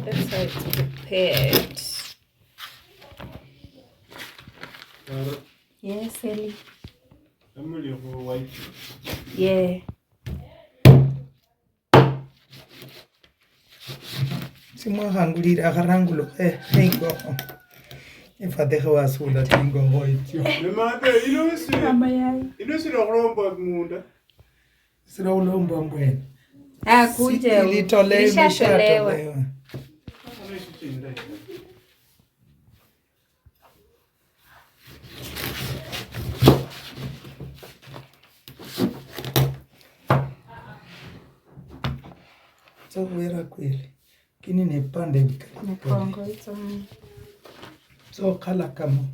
That's how it's prepared. Yes, Ellie. Yeah. Simwahangulira akarangulo neigo ifadehe wasula tingo ngoityo nemate inosira kulomba munda sira ulomba mbwene kuja ilitolewa. So wera kweli kini nepande Kongo hizo. So kala kama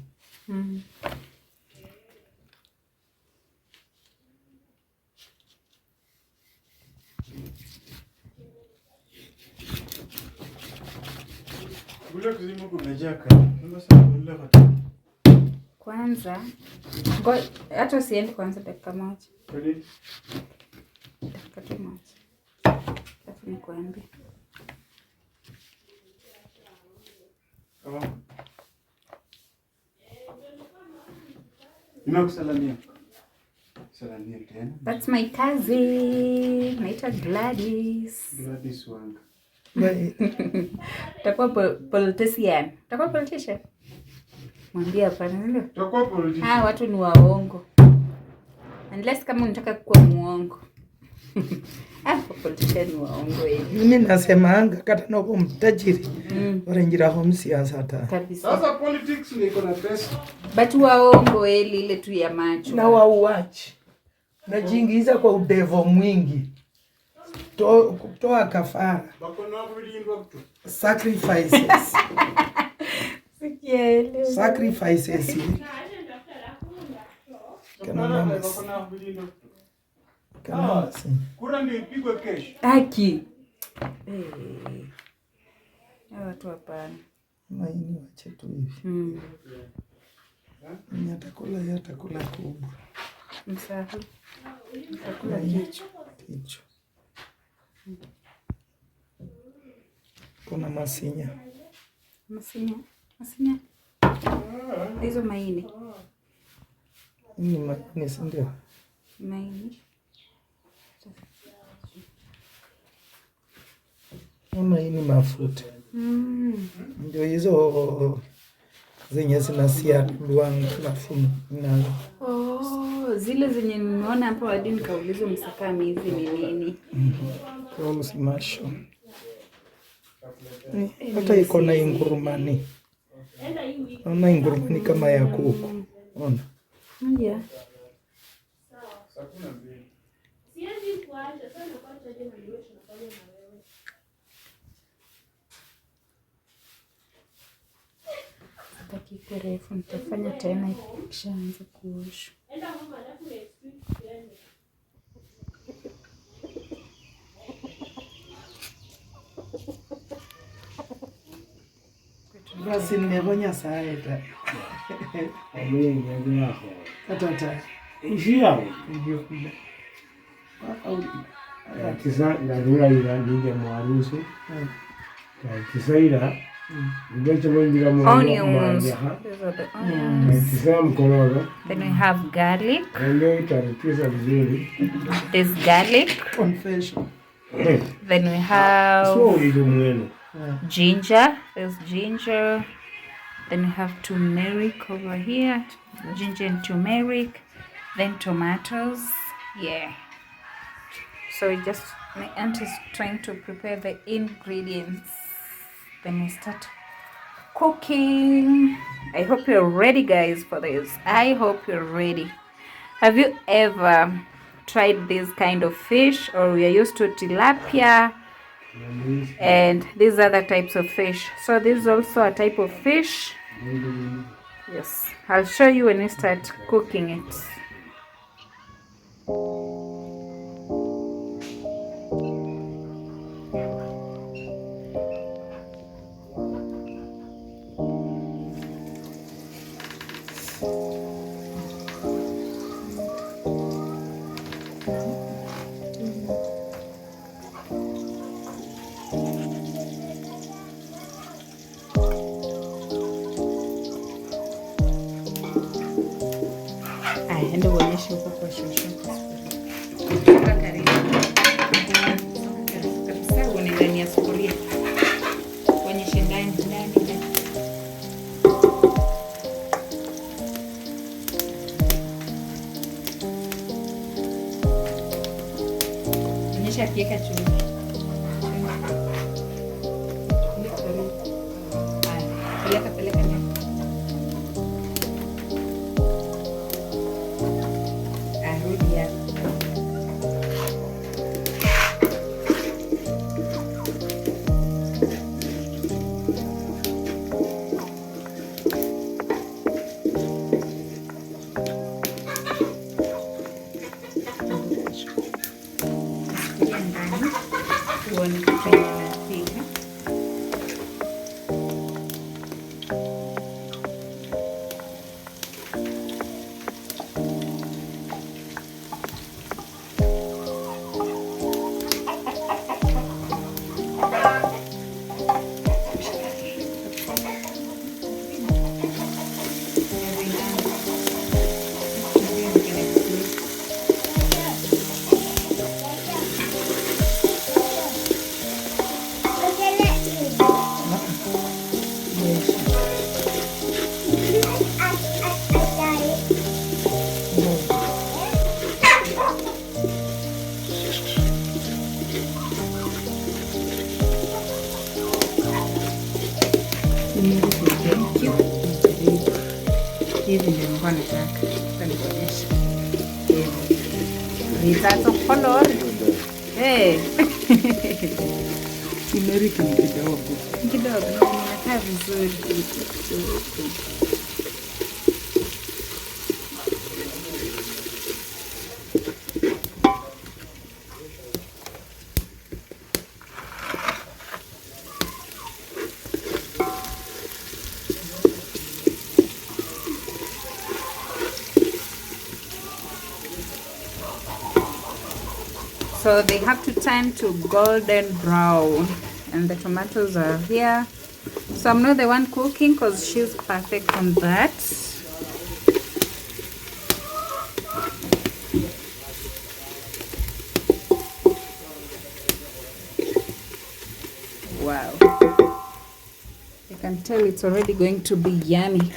Kwanza hata usiende kwanza dakika moja. Dakika tu moja. Alafu nikuambie. Ninakusalamia. Salamia tena. That's my cousin. Naitwa Gladys. Gladys Wanga. Takuwa politician. Takuwa politician. Mwambie hapana ndio. Takuwa politician. Watu ni waongo. Unless kama unataka kuwa muongo. Politician ni waongo hivi. Mimi nasemaanga kata nopo mtajiri. Warenjira home siasa hata. Kabisa. Sasa politics ni iko na pesa. But waongo ile tu ya macho. Na wauachi. Najiingiza kwa udevo mwingi. Kutoa kafara. Sacrifices. Sikiele. Sacrifices. Kama kura ndio ipigwe kesho. Haki. Watu hapana. Maini wache tu hivi. Yatakula kubwa. Msafi. Yatakula kichwa. Kuna masinya. Masinya. Hizo maini. Ni maini si ndio? Maini. Maini mafuta. Ndio hizo zenye zinasiagwa alafu na zile zenye nimeona hapo hadi nikauliza msakami hizi ni nini? Kwa msimasho. Hata iko na ingurumani. Ona ingurumani kama ya kuku. Ona. Ndio. Siwezi kuacha sana kwa tena ndio tunafanya na wewe. Sitaki kurefu, nitafanya tena ikishaanza kuosha. Enda mama alafu next week tuende. Basi nimebonya saeta. Tata. Ishia. Kisa ndarura ila ninge mwarusu. Kisa ila ngecho mwingira onions. Kisa mkoroga. Then we have garlic. Ndio itarikisa vizuri. There's garlic. Confession. Then we have So ndio mwenu. Ginger. There's ginger. Then we have turmeric over here. Ginger and turmeric. Then tomatoes. Yeah. So my aunt is trying to prepare the ingredients. Then we start cooking. I hope you're ready, guys, for this. I hope you're ready. Have you ever tried this kind of fish, or we are used to tilapia and these other types of fish? So this is also a type of fish. Yes, I'll show you when we start cooking it. Onyesha huko kwa shosho. Songa karibu. Kabisa uone ndani ya sufuria. Onyesha ndani. Onyesha akiweka chumvi. Peleka ndani. Rudi hapa. Sufuria ndani. Tuone kwenye napika. Hivi ndio nilikuwa nataka. Nikuonyesha. Vitatu color. Turmeric ni kidogo. Kidogo inakaa vizuri. So they have to turn to golden brown, and the tomatoes are here. So I'm not the one cooking because she's perfect on that. Wow. You can tell it's already going to be yummy.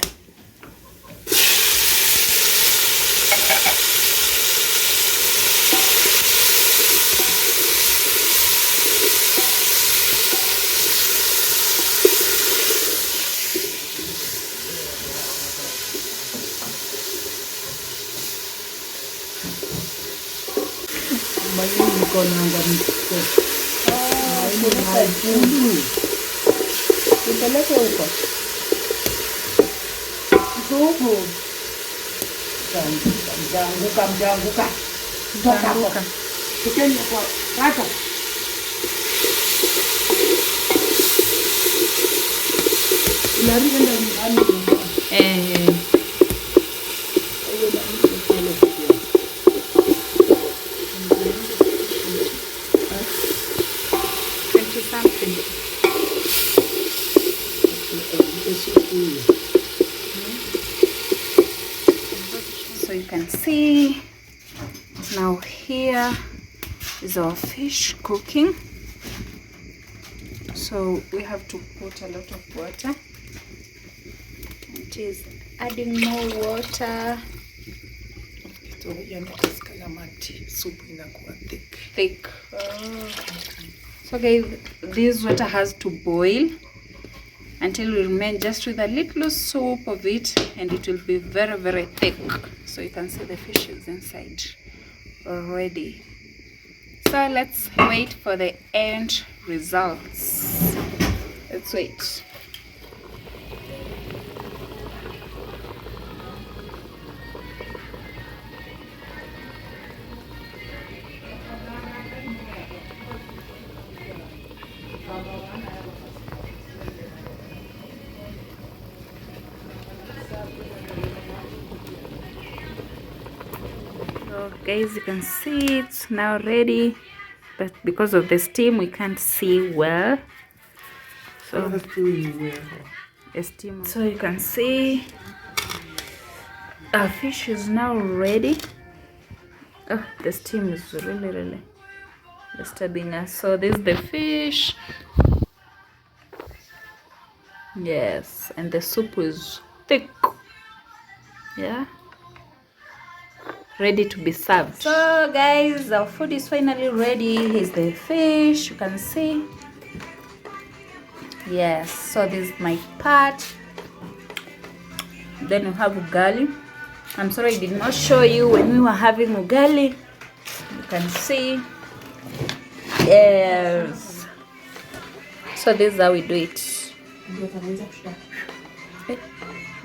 Upeleke huko. Huko. Mjanguka. Toka hapo. Tukeni kwa kata. Unarudi ndani. So you can see now here is our fish cooking. So we have to put a lot of water. It is adding more water. So soup inakuwa Thick. So guys, this water has to boil until we remain just with a little soup of it, and it will be very, very thick. So you can see the fish is inside already. So let's wait for the end results. Let's wait. So guys, you can see it's now ready, but because of the steam we can't see well. So the steam. So you can see our fish is now ready. Oh, the steam is really disturbing us. So this is the fish. Yes, and the soup is thick. Yeah, ready to be served. So guys, our food is finally ready. Here's the fish, you can see. Yes, so this is my part. Then you have ugali. I'm sorry I did not show you when we were having ugali. You can see. Yes, so this is how we do it.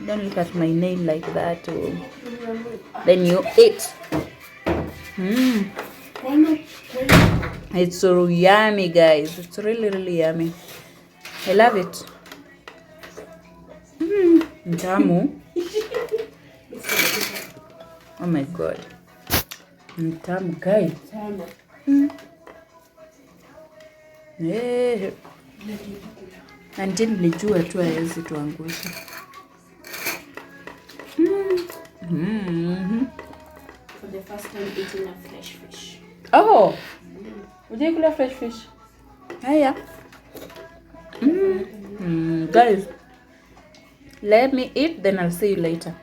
Don't look at my nail like that. Oh. Then you eat. It's so yummy, guys. It's really yummy. I love it. Ntamu. Oh my god. Ntamu, guys. Yeah. Until nilijua tu hawezi tuangusha. For the first time eating a fresh fish. Oh, ujikula fresh fish? Haya. Guys, let me eat, then I'll see you later.